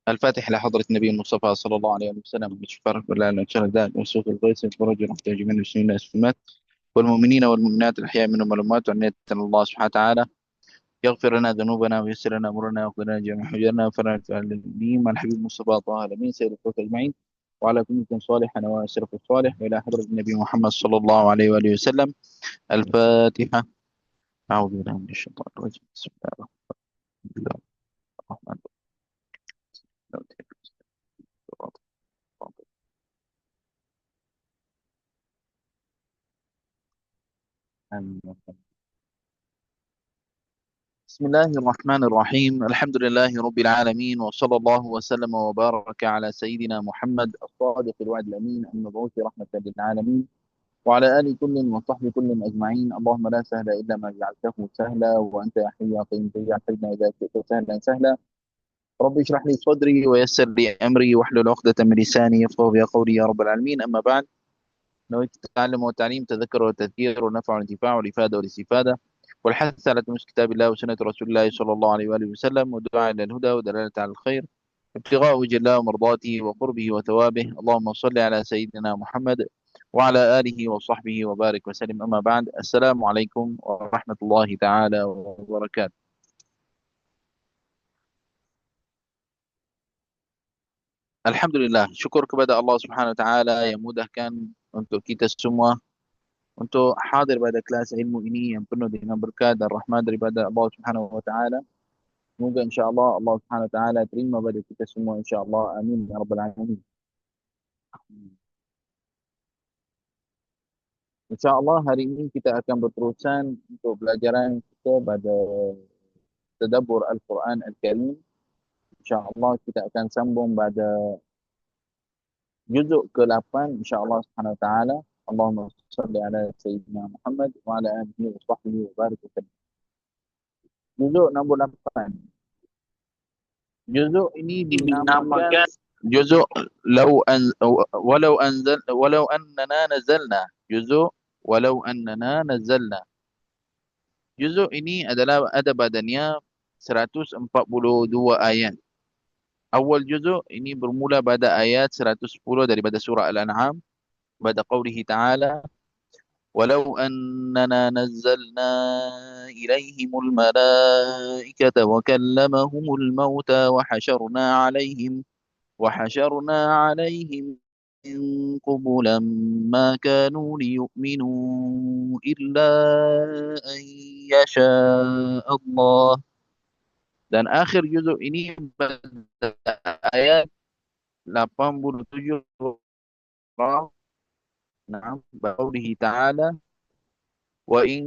الفاتح لحضرة النبي المصطفى صلى الله عليه وسلم بشفاعة الله أن شر الداء وسوء القيس فرج محتاج من المسلمين والمسلمات والمؤمنين والمؤمنات الأحياء منهم والأموات وأن الله سبحانه وتعالى يغفر لنا ذنوبنا ويسر لنا أمورنا ويغفر لنا جميع حجرنا وفرنا في الدين مع الحبيب المصطفى طه الأمين سيد الخلق أجمعين وعلى كل صالحا وأشرف الصالح وإلى حضرة النبي محمد صلى الله عليه وآله وسلم. الفاتحة. أعوذ بالله من الشيطان الرجيم. بسم الله الرحمن الرحيم. آمين. بسم الله الرحمن الرحيم. الحمد لله رب العالمين وصلى الله وسلم وبارك على سيدنا محمد الصادق الوعد الأمين المبعوث رحمة للعالمين وعلى آل كل وصحب كل أجمعين. اللهم لا سهل إلا ما جعلته سهلا وأنت يا حي يا قيوم تجعل حزنا إذا شئت سهلا سهلا. رب اشرح لي صدري ويسر لي أمري واحلل عقدة من لساني يفقهوا بها قولي يا رب العالمين. أما بعد، نويت التعلم والتعليم تذكر والتذكير والنفع والانتفاع والإفادة والاستفادة والحث على تمسك كتاب الله وسنة رسول الله صلى الله عليه وآله وسلم والدعاء إلى الهدى ودلالة على الخير ابتغاء وجه الله ومرضاته وقربه وثوابه. اللهم صل على سيدنا محمد وعلى آله وصحبه وبارك وسلم. أما بعد، السلام عليكم ورحمة الله تعالى وبركاته. Alhamdulillah, syukur kepada Allah Subhanahu Wa Taala yang mudahkan untuk kita semua untuk hadir pada kelas ilmu ini yang penuh dengan berkat dan rahmat daripada Allah Subhanahu Wa Taala. Semoga insya-Allah Allah Subhanahu Wa Taala terima pada kita semua insya-Allah. Amin ya rabbal alamin. Insya-Allah hari ini kita akan berterusan untuk pelajaran kita pada tadabbur Al-Quran Al-Karim. Insya-Allah kita akan sambung pada juzuk ke-8 insya-Allah Subhanahu Wa Taala. Allahumma salli ala sayyidina Muhammad wa ala alihi wa sahbihi wa barik wasallam. Juzuk nombor 8. Juzuk ini dinamakan juzuk walau annana nazalna. Juzuk walau annana nazalna. Juzuk ini adalah ada badannya 142 ayat. Awal juzuk ini bermula pada ayat 110 daripada surah Al-An'am pada qaulihi ta'ala ولو أننا نزلنا إليهم الملائكة وكلمهم الموتى وحشرنا عليهم من قبلا ما كانوا ليؤمنوا إلا أن يشاء الله. Dan akhir juzuk ini pada ayat 87 نعم بقوله تعالى وإن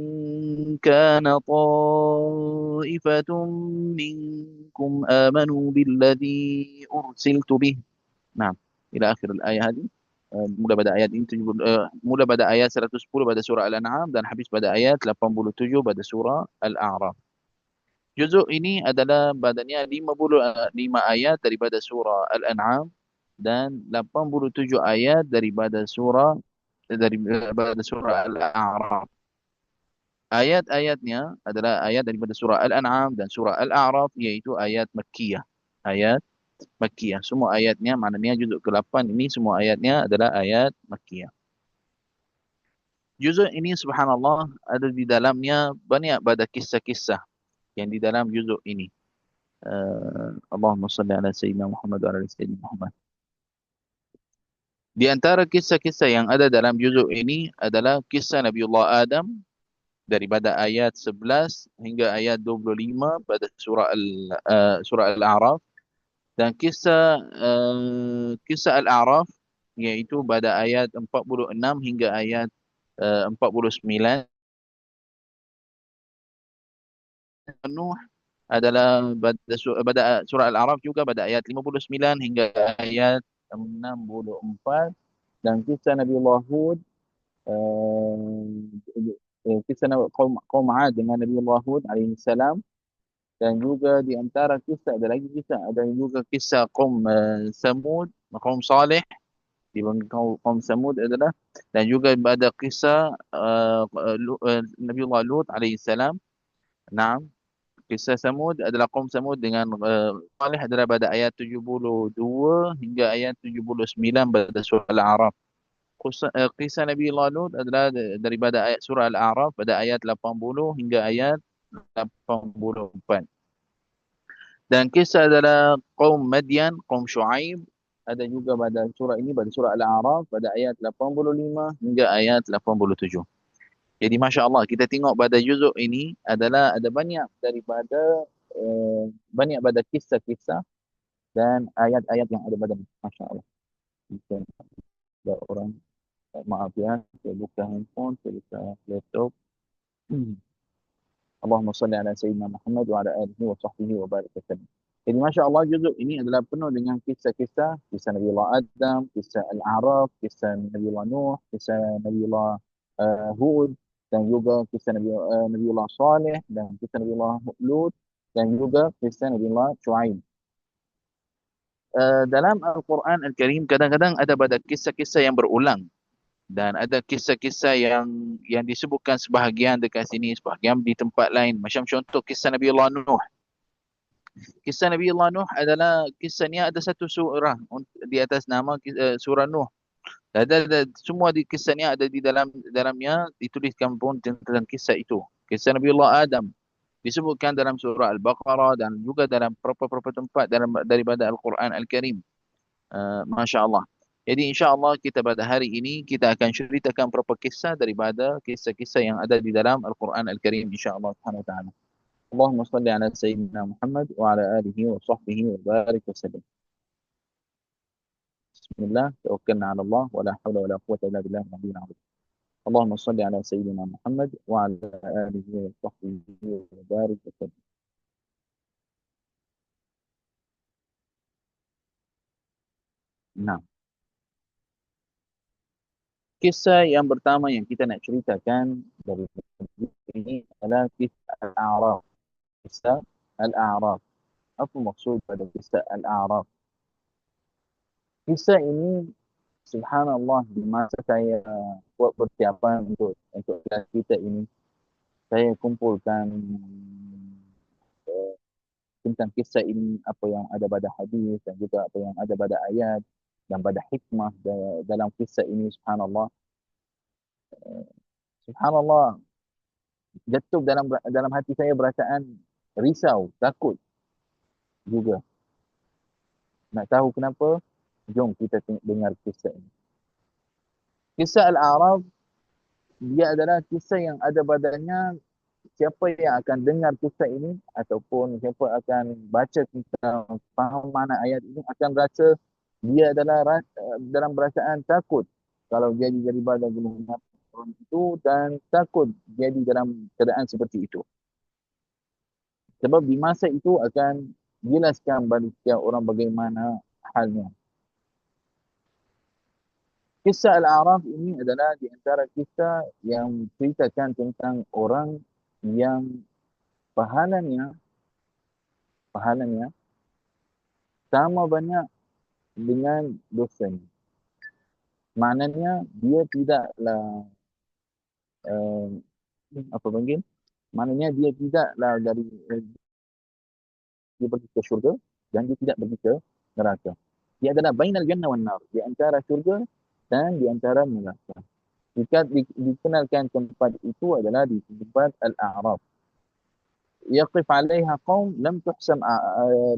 كان طائفة منكم آمنوا بالذي أرسلت به. نعم إلى آخر الآية هذه. Mula pada ayat ini mula pada ayat 110 pada surah Al-An'am dan habis pada ayat 87 pada surah Al-A'raf. Juzuk ini adalah badannya 55 ayat daripada surah Al-An'am dan 87 ayat daripada surah Al-A'raf. Ayat-ayatnya adalah ayat daripada surah Al-An'am dan surah Al-A'raf, iaitu ayat Makkiyah. Ayat Makkiyah. Semua ayatnya, maknanya juzuk ke-8 ini semua ayatnya adalah ayat Makkiyah. Juzuk ini subhanallah ada di dalamnya banyak pada kisah-kisah yang di dalam juzuk ini. Allahumma salli ala sayyidina Muhammad wa ala sayyidina Muhammad. Di antara kisah-kisah yang ada dalam juzuk ini adalah kisah Nabiullah Adam daripada ayat 11 hingga ayat 25 pada surah Al-A'raf, dan kisah Al-A'raf iaitu pada ayat 46 hingga ayat 49. Nuh adalah pada surah Al-A'raf juga pada ayat 59 hingga ayat 64, dan kisah Nabiullah Hud kisah kaum 'Ad dengan Nabiullah Hud alaihi salam, dan juga di antara kisah ada lagi kisah, ada juga kisah kaum Samud, kaum Saleh di kaum Samud adalah, dan juga ada kisah Nabiullah Lut alaihi salam. Naam. Kisah Samud adalah kaum Samud dengan Salih adalah pada ayat 72 hingga ayat 79 pada surah Al-A'raf. Kisah Nabi Lut adalah daripada ayat surah Al-A'raf pada ayat 80 hingga ayat 84. Dan kisah adalah kaum Madian, kaum Shu'aib ada juga pada surah ini, pada surah Al-A'raf pada ayat 85 hingga ayat 87. Jadi Masya Allah, kita tengok pada juzuk ini adalah ada banyak daripada banyak pada kisah-kisah dan ayat-ayat yang ada pada Masya Allah. Kita ada orang, maaf ya, saya buka handphone, saya buka laptop. Allahumma salli ala Sayyidina Muhammad wa ala alihi wa sahbihi wa barik wasallam. Jadi Masya Allah, juzuk ini adalah penuh dengan kisah-kisah, kisah Nabi Allah Adam, kisah Al-A'raf, kisah Nabi Allah Nuh, kisah Nabi Allah Hud, dan juga kisah Nabi Allah Saleh, dan kisah Nabi Allah Lut, dan juga kisah Nabi Allah Shu'aib. Dalam Al-Quran Al-Karim kadang-kadang ada pada kisah-kisah yang berulang. Dan ada kisah-kisah yang disebutkan sebahagian dekat sini, sebahagian di tempat lain. Macam contoh kisah Nabi Allah Nuh. Kisah Nabi Allah Nuh adalah, kisahnya ada satu surah di atas nama surah Nuh. Semua di kisahnya ada di dalamnya dituliskan pun tentang kisah itu. Kisah Nabi Allah Adam disebutkan dalam surah Al-Baqarah dan juga dalam beberapa tempat daripada Al-Quran Al-Karim. Masya Allah. Jadi insya-Allah kita pada hari ini kita akan ceritakan beberapa kisah daripada kisah-kisah yang ada di dalam Al-Quran Al-Karim insya-Allah Subhanahu wa taala. Allahumma salli ala Sayyidina Muhammad wa ala alihi wa sahbihi wa barik wasallam. Bismillah, tawakkalna ala Allah wa la hawla wa la quwwata illa billah al-'aliyyil 'azim. Allahumma salli ala Sayyidina Muhammad wa ala alihi wa sahbihi wa barik wasallam. Nah, kisah yang pertama yang kita nak ceritakan dari ini adalah kisah Al-A'raf. Kisah Al-A'raf. Apa maksud pada kisah Al-A'raf? Kisah ini, subhanallah, di masa saya buat persiapan untuk kelas kita ini, saya kumpulkan tentang kisah ini, apa yang ada pada hadis dan juga apa yang ada pada ayat dan pada hikmah dalam kisah ini. Subhanallah. Subhanallah, jatuh dalam hati saya perasaan risau, takut juga. Nak tahu kenapa? Jom kita dengar kisah ini. Kisah Al-A'raf, dia adalah kisah yang ada badannya, siapa yang akan dengar kisah ini ataupun siapa akan baca tentang faham mana ayat ini akan rasa dia adalah dalam perasaan takut kalau jadi daripada golongan orang itu, dan takut jadi dalam keadaan seperti itu. Sebab di masa itu akan jelaskan bagi setiap orang bagaimana halnya. Kisah Al-A'raf ini adalah di antara kisah yang ceritakan tentang orang yang pahalanya sama banyak dengan dosanya. Maknanya dia tidaklah apa panggil? Maknanya dia tidaklah dia pergi ke syurga dan dia tidak pergi ke neraka. Dia adalah bainal jannah wan nar, di antara syurga dan di antara neraka. Jika dikenalkan tempat itu adalah di tempat Al-A'raf. Yaqif 'alaiha qaum lam tuhsamhum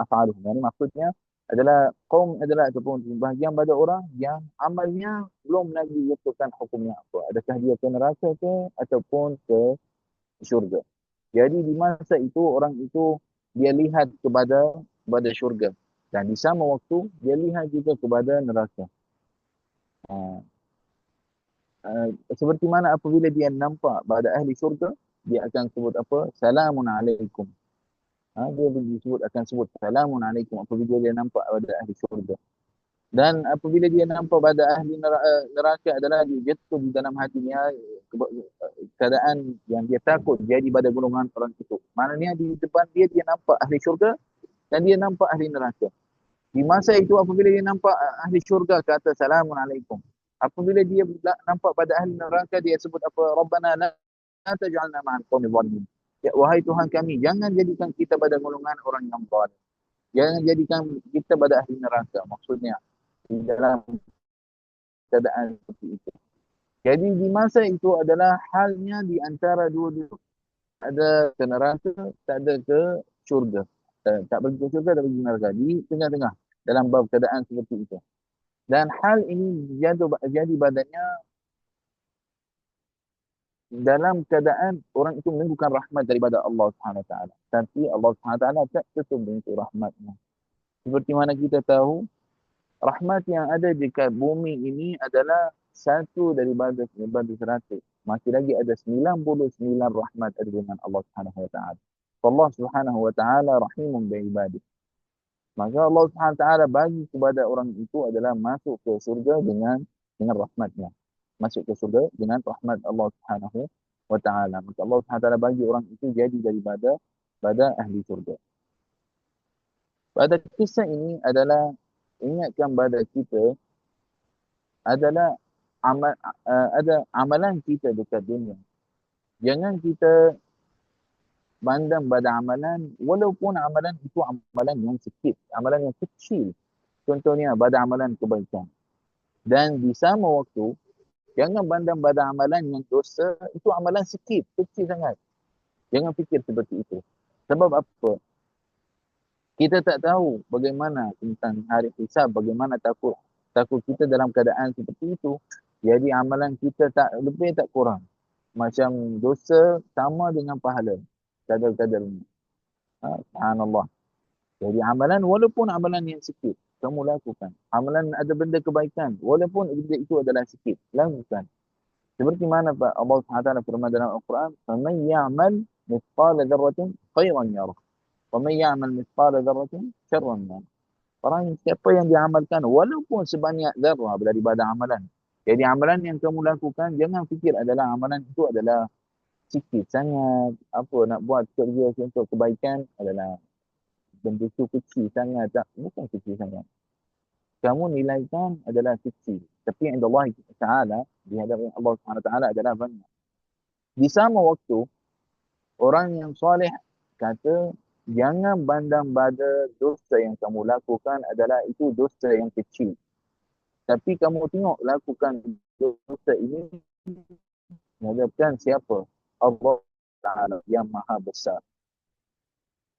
af'aluhum. Yani maksudnya adalah kaum adalah ataupun bahagian pada orang yang amalnya belum lagi ditentukan hukumnya apa. Adakah dia ke neraka ke ataupun ke syurga. Jadi di masa itu orang itu dia lihat kepada syurga dan di sama waktu dia lihat juga kepada neraka. Seperti mana apabila dia nampak pada ahli syurga, dia akan sebut apa? Salamun alaikum. Dia akan sebut salamun alaikum apabila dia nampak pada ahli syurga. Dan apabila dia nampak pada ahli neraka adalah dia jatuh di dalam hatinya keadaan yang dia takut jadi pada golongan orang itu. Maknanya di depan dia nampak ahli syurga dan dia nampak ahli neraka. Di masa itu apabila dia nampak ahli syurga kata salamun alaikum. Apabila dia nampak pada ahli neraka dia sebut apa? Rabbana la taj'alna ma'al qawmi zalimin. Ya, wahai Tuhan kami, jangan jadikan kita pada golongan orang yang zalim. Jangan jadikan kita pada ahli neraka. Maksudnya, di dalam keadaan seperti itu. Jadi di masa itu adalah halnya di antara dua-dua. Ada ke neraka, tak ada ke syurga. Tak pergi ke syurga, tak pergi ke neraka. Di tengah-tengah dalam bab keadaan seperti itu. Dan hal ini jadi badannya dalam keadaan orang itu menunggukan rahmat daripada Allah Subhanahu Wa Taala. Tapi Allah Subhanahu Wa Taala tak tutup pintu rahmatnya. Seperti mana kita tahu, rahmat yang ada dekat bumi ini adalah satu daripada 100. Masih lagi ada 99 rahmat ada dengan Allah Subhanahu Wa Taala. Allah Subhanahu Wa Taala rahimun bi ibadihi. Maka Allah Subhanahu Wa Taala bagi kepada orang itu adalah masuk ke surga dengan rahmatnya. Masuk ke surga dengan rahmat Allah Subhanahu Wa Taala. Maka Allah Subhanahu Wa Taala bagi orang itu jadi daripada ahli surga. Pada kisah ini adalah ingatkan pada kita adalah ada amalan kita dekat dunia. Jangan kita pandang pada amalan, walaupun amalan itu amalan yang sikit, amalan yang kecil. Contohnya pada amalan kebaikan. Dan di sama waktu, jangan pandang pada amalan yang dosa, itu amalan sikit, kecil sangat. Jangan fikir seperti itu. Sebab apa? Kita tak tahu bagaimana tentang hari hisab, bagaimana takut kita dalam keadaan seperti itu. Jadi amalan kita tak lebih tak kurang. Macam dosa sama dengan pahala. Kadar-kadarnya. Subhanallah. Jadi amalan walaupun amalan yang sikit, kamu lakukan. Amalan ada benda kebaikan, walaupun benda itu adalah sikit, lakukan. Seperti mana Pak Allah SWT firman dalam Al-Quran, فَمَنْ يَعْمَلْ مِثْقَالَ ذَرَّةٍ خَيْرًا يَرَهُ وَمَنْ يَعْمَلْ مِثْقَالَ ذَرَّةٍ شَرًّا يَرَهُ. Orang siapa yang diamalkan walaupun sebanyak zarah daripada amalan. Jadi amalan yang kamu lakukan, jangan fikir adalah amalan itu adalah sikit sangat. Apa nak buat kerja untuk kebaikan adalah benda itu kecil sangat. Tak, bukan kecil sangat. Kamu nilaikan adalah kecil. Tapi yang Allah Ta'ala, di hadapan Allah Ta'ala adalah banyak. Di sama waktu, orang yang soleh kata, jangan pandang pada dosa yang kamu lakukan adalah itu dosa yang kecil. Tapi kamu tengok lakukan dosa ini menghadapkan siapa? Allah Ta'ala yang maha besar.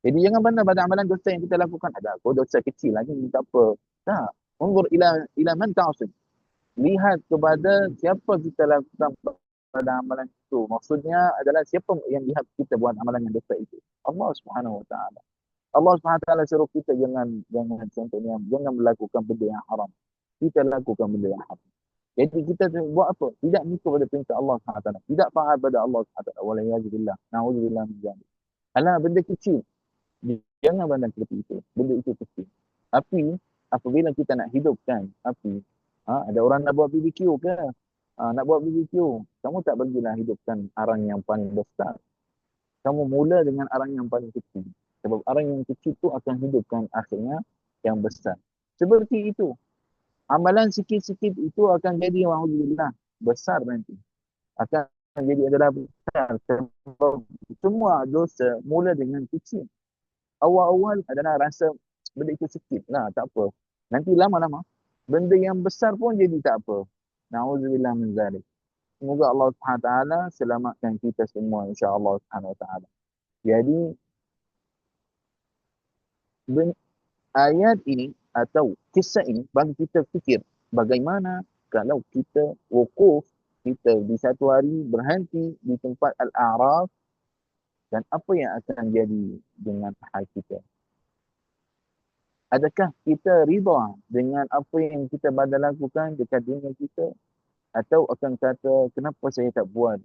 Jadi jangan pandang pada amalan dosa yang kita lakukan. Ada aku dosa kecil lagi, tak apa. Tak. Ungur ila man ta'asim. Lihat kepada siapa kita lakukan pada amalan itu. Maksudnya adalah siapa yang lihat kita buat amalan yang dosa itu. Allah Subhanahu Wa Ta'ala. Allah Subhanahu Wa Ta'ala suruh kita jangan contohnya, jangan melakukan benda yang haram. Kita lakukan benda yang haram. Jadi kita buat apa? Tidak mengikut pada perintah Allah Subhanahu Wa Ta'ala. Tidak taat pada Allah Subhanahu Wa Ta'ala. Walaiyazubillah. Na'udzubillah min dzalik. Alah benda kecil. Jangan pandang seperti itu. Benda itu kecil. Api, apabila kita nak hidupkan api, ada orang nak buat BBQ ke? Nak buat BBQ, kamu tak bagilah hidupkan arang yang paling besar. Kamu mula dengan arang yang paling kecil. Sebab arang yang kecil itu akan hidupkan akhirnya yang besar. Seperti itu. Amalan sikit-sikit itu akan jadi alhamdulillah besar nanti. Akan jadi adalah besar. Sebab semua dosa mula dengan kecil. Awal-awal adalah rasa benda itu sikit lah, tak apa. Nanti lama-lama, benda yang besar pun jadi tak apa. Na'udzubillah min zalik. Semoga Allah SWT selamatkan kita semua, insyaAllah SWT. Jadi, ayat ini atau kisah ini bagi kita fikir bagaimana kalau kita wukuf, kita di satu hari berhenti di tempat Al-A'raf, dan apa yang akan jadi dengan hal kita. Adakah kita rida dengan apa yang kita badal lakukan dekat dunia kita? Atau akan kata, kenapa saya tak buat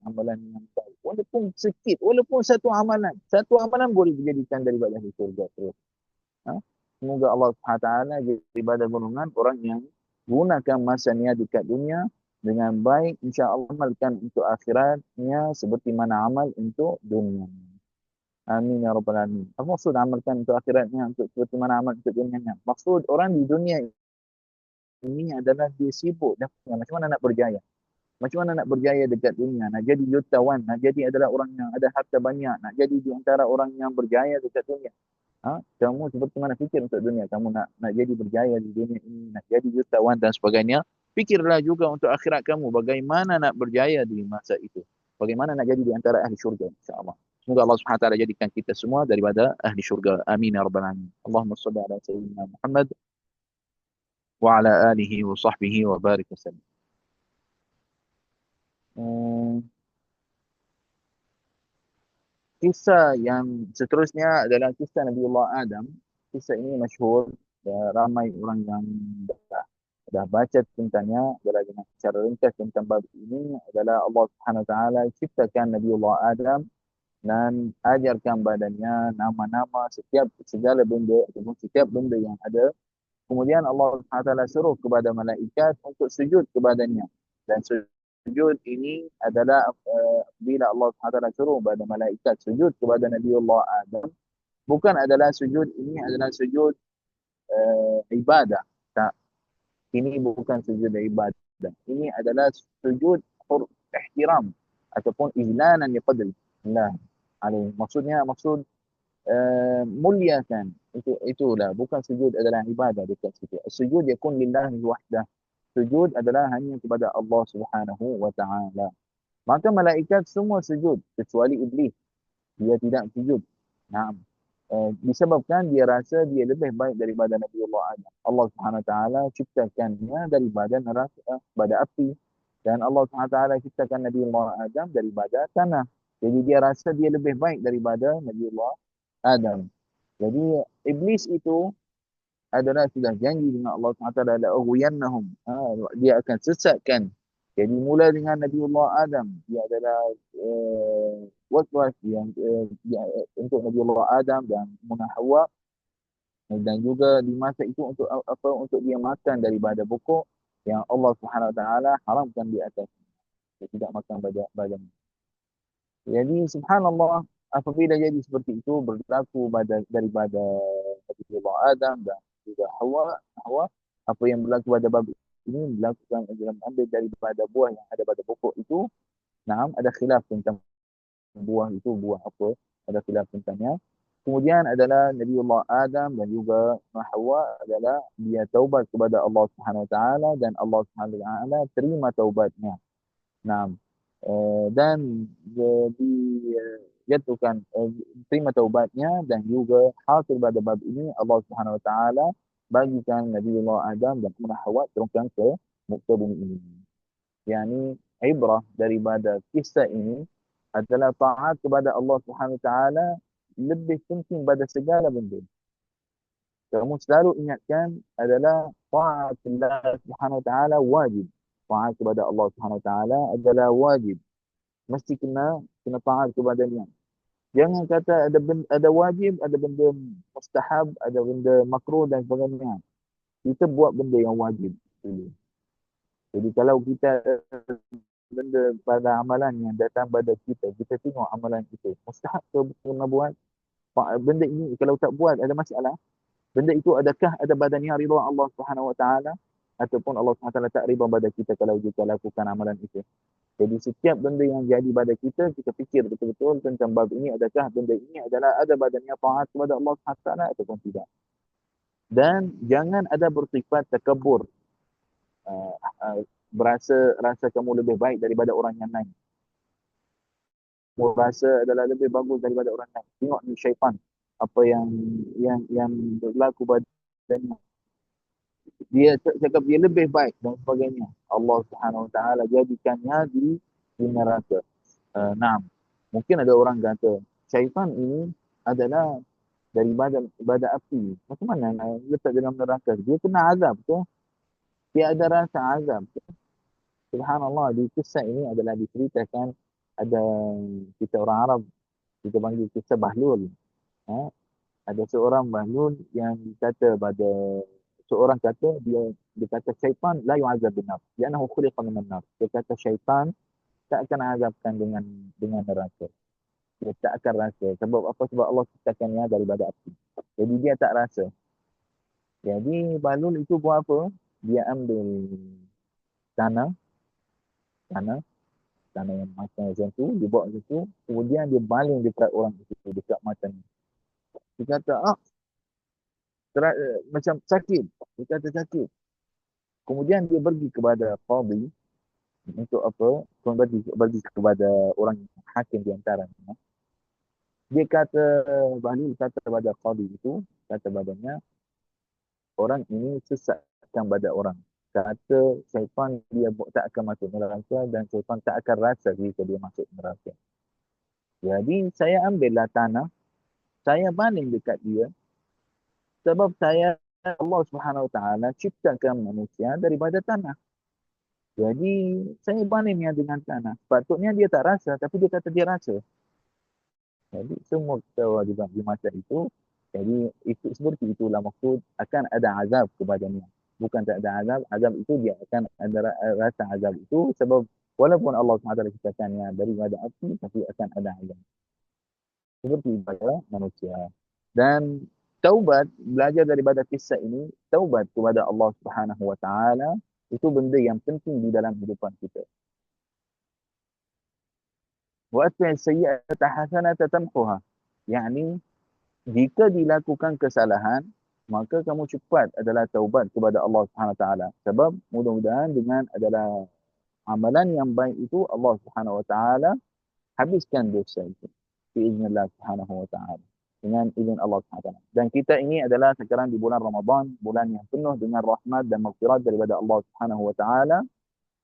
amalan yang baik? Walaupun sikit, walaupun satu amalan. Satu amalan boleh dijadikan daripada surga terus. Semoga Allah SWT daripada golongan orang yang gunakan masanya dekat dunia dengan baik, insya-Allah amalkan untuk akhiratnya seperti mana amal untuk dunia. Amin ya rabbal alamin. Apa maksud amalkan untuk akhiratnya untuk seperti mana amal untuk dunianya? Maksud orang di dunia ini adalah dia sibuk dan macam mana nak berjaya. Macam mana nak berjaya dekat dunia, nak jadi jutawan, nak jadi adalah orang yang ada harta banyak, nak jadi di antara orang yang berjaya dekat dunia. Kamu seperti mana fikir untuk dunia? Kamu nak jadi berjaya di dunia ini, nak jadi jutawan dan sebagainya. Fikirlah juga untuk akhirat kamu, bagaimana nak berjaya di masa itu. Bagaimana nak jadi di antara ahli syurga, insyaAllah. Semoga Allah SWT jadikan kita semua daripada ahli syurga. Amin ya rabbal alamin. Allahumma salli ala sayyidina Muhammad wa ala alihi wa sahbihi wa barik wasallam. Kisah yang seterusnya adalah kisah Nabiullah Adam. Kisah ini masyhur, ramai orang yang dah baca tentangnya. Adalah dengan cara ringkas tentang bab ini adalah Allah Subhanahu Wa Taala ciptakan Nabiullah Adam dan ajarkan badannya nama-nama setiap segala benda ataupun setiap benda yang ada. Kemudian Allah Subhanahu Wa Taala suruh kepada malaikat untuk sujud kepadanya. Dan sujud ini adalah bila Allah Subhanahu Wa Taala suruh kepada malaikat sujud kepada Nabiullah Adam, bukan adalah sujud ini adalah sujud ibadah. Tak. Ini bukan sujud ibadah. Ini adalah sujud ihtiram ataupun izlanan liqadri Allah alaihi. Maksud muliakan. Itulah, bukan sujud adalah ibadah dekat situ. Sujud yakun lillahi wahdah. Sujud adalah hanya kepada Allah Subhanahu wa taala. Maka malaikat semua sujud kecuali iblis. Dia tidak sujud. Naam. Disebabkan dia rasa dia lebih baik daripada Nabiullah Adam. Allah Subhanahu Wa Taala ciptakannya daripada neraka, pada api, dan Allah Subhanahu Wa Taala ciptakan Nabiullah Adam daripada tanah. Jadi dia rasa dia lebih baik daripada Nabiullah Adam. Jadi iblis itu adalah sudah janji dengan Allah Subhanahu Wa Taala, la ughwiyannahum. Dia akan sesatkan. Jadi mula dengan Nabiullah Adam, dia adalah waswas yang untuk Nabiullah Adam dan Munah Hawa, dan juga di masa itu untuk apa, untuk dia makan daripada pokok yang Allah Subhanahu Wa Taala haramkan di atas. Dia tidak makan badan. Jadi subhanallah, apabila jadi seperti itu berlaku daripada Nabiullah Adam dan juga Hawa, apa yang berlaku pada bab ini dilakukan dalam ambil daripada buah yang ada pada pokok itu. Naam, ada khilaf tentang buah itu buah apa, ada khilaf tentangnya. Kemudian adalah Nabiullah Adam dan juga Hawa adalah dia taubat kepada Allah Subhanahu Wa Taala dan Allah Subhanahu Wa Taala terima taubatnya. Naam. Dan dijatuhkan terima taubatnya, dan juga hasil pada bab ini Allah Subhanahu Wa Taala bagikan Nabiullah Adam dan Hawa turunkan ke muka bumi ini. Yani ibrah daripada kisah ini adalah taat kepada Allah Subhanahu Wa Taala lebih penting pada segala benda. Kamu selalu ingatkan adalah taat Allah Subhanahu Wa Taala wajib. Taat kepada Allah Subhanahu Wa Taala adalah wajib. Mesti kena taat kepada dia. Jangan kata ada wajib, ada benda mustahab, ada benda makruh dan sebagainya. Kita buat benda yang wajib dulu. Jadi kalau kita benda pada amalan yang datang pada kita tengok amalan kita mustahab ke kena buat. Benda ini kalau tak buat ada masalah. Benda itu adakah ada badannya ridha Allah Subhanahu Wa Taala, ataupun Allah Subhanahu Wa Taala tak ridha pada kita kalau kita lakukan amalan itu. Jadi setiap benda yang jadi pada kita fikir betul-betul tentang bab ini, adakah benda ini adalah ada badannya taat kepada Allah Subhanahu Wa Taala ataupun tidak. Dan jangan ada bersifat takabur, rasa kamu lebih baik daripada orang yang lain. Kamu rasa adalah lebih bagus daripada orang lain. Tengok ni syaitan, apa yang berlaku padanya. Dia cakap dia lebih baik dan sebagainya. Allah Subhanahu Wa Taala jadikannya di neraka. Naam. Mungkin ada orang kata syaitan ini adalah daripada api. Macam mana nak letak dalam neraka? Dia kena azab tu. Dia ada rasa azab. Subhanallah, di kisah ini adalah diceritakan ada kita orang Arab, kita panggil kisah Bahlul. Ada seorang Bahlul yang kata pada seorang kata dia kata syaitan la yu'azab bin nar li'annahu khuliqa minan nar. Dia kata syaitan tak akan azabkan dengan neraka. Dia tak akan rasa. Sebab apa? Sebab Allah ciptakannya daripada api. Jadi dia tak rasa. Jadi Bahlul itu buat apa? Dia ambil tanah, tanah, tanah yang macam tu, dia bawa macam tu, kemudian dia baling dekat orang itu, dekat mata ni. Dia kata, macam sakit. Dia kata sakit. Kemudian dia pergi kepada qadi untuk apa? Pergi kepada orang hakim di antaranya. Dia kata, Bahlul kata kepada qadi itu, kata badannya, orang ini sesatkan badan orang. Kata syaitan dia tak akan masuk neraka dan syaitan tak akan rasa jika dia masuk neraka. Jadi saya ambillah tanah, saya baling dekat dia sebab saya Allah Subhanahu Wa Taala ciptakan manusia daripada tanah. Jadi saya balingnya dengan tanah. Patutnya dia tak rasa tapi dia kata dia rasa. Jadi semua kewajiban di masa itu, jadi itu seperti itulah maksud akan ada azab kepadanya. Bukan tak ada azab, azab itu dia akan ada rasa azab itu sebab walaupun Allah SWT ciptakannya daripada api tapi akan ada azab. Seperti pada manusia. Dan taubat, belajar daripada kisah ini, taubat kepada Allah Subhanahu Wa Taala itu benda yang penting di dalam kehidupan kita. Wa atbi' sayyi'ata hasanata tamhuha. Yani jika dilakukan kesalahan, maka kamu cepat adalah taubat kepada Allah Subhanahu Taala. Sebab mudah-mudahan dengan adalah amalan yang baik itu Allah Subhanahu Wa Taala habiskan dosa itu. Biiznillah Subhanahu Wa Taala. Dengan izin Allah Subhanahu Taala. Dan kita ini adalah sekarang di bulan Ramadan, bulan yang penuh dengan rahmat dan maghfirah daripada Allah Subhanahu Wa Taala.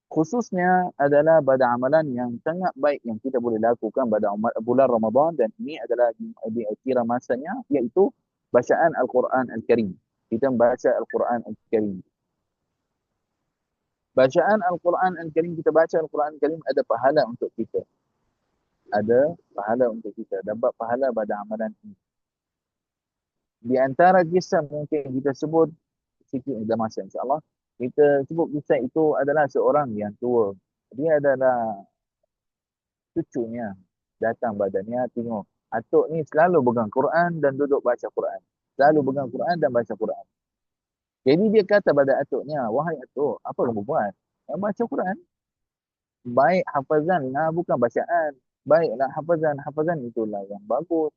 Khususnya adalah pada amalan yang sangat baik yang kita boleh lakukan pada bulan Ramadan dan ini adalah di akhir masanya iaitu bacaan Al-Quran Al-Karim. Kita membaca Al-Quran Al-Karim. Bacaan Al-Quran Al-Karim, kita baca Al-Quran Al-Karim ada pahala untuk kita. Ada pahala untuk kita. Dapat pahala pada amalan ini. Di antara kisah mungkin kita sebut sikit ada masa insyaAllah. Kita sebut kisah itu adalah seorang yang tua. Dia adalah cucunya datang badannya tengok atuk ni selalu pegang Quran dan duduk baca Quran. Selalu pegang Quran dan baca Quran. Jadi dia kata pada atuknya, wahai atuk, apa kamu buat? Baca Quran. Baik hafazan, bukan bacaan. Baiklah hafazan, hafazan itulah yang bagus.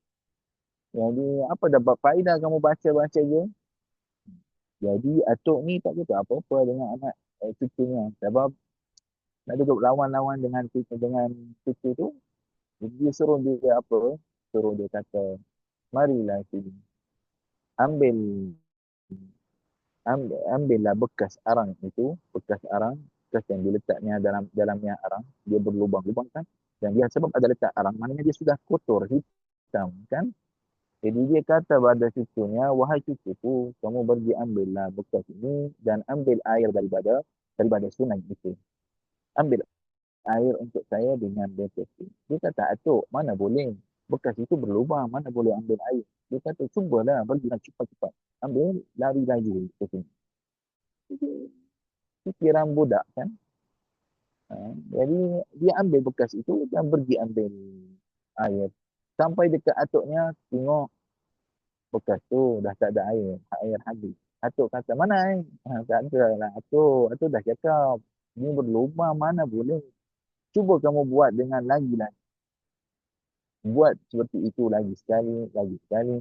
Jadi apa dapat faedah kamu baca-baca je? Jadi atuk ni tak kata apa-apa dengan anak cucunya. Sebab nak duduk lawan-lawan dengan cucu tu, dia suruh dia apa? Suruh dia kata, marilah sini. Ambil, ambillah bekas arang itu, bekas arang, bekas yang diletaknya dalamnya arang, dia berlubang-lubang kan? Dan dia sebab ada letak arang, maknanya dia sudah kotor, hitam kan? Jadi dia kata pada cucunya, wahai cucuku, kamu pergi ambillah bekas ini dan ambil air daripada sungai itu. Ambil air untuk saya dengan bekas itu. Dia kata, atuk, mana boleh? Bekas itu berlubang, mana boleh ambil air? Dia kata, cubalah, pergilah cepat-cepat. Ambil, lari lagi ke sini. Fikiran budak kan? Jadi dia ambil bekas itu dan pergi ambil air. Sampai dekat atuknya, tengok bekas tu dah tak ada air, air habis. Atuk kata, mana air? Tak ada lah. Atuk dah cakap, ni berlubang, mana boleh? Cuba kamu buat dengan lagi. Buat seperti itu lagi sekali.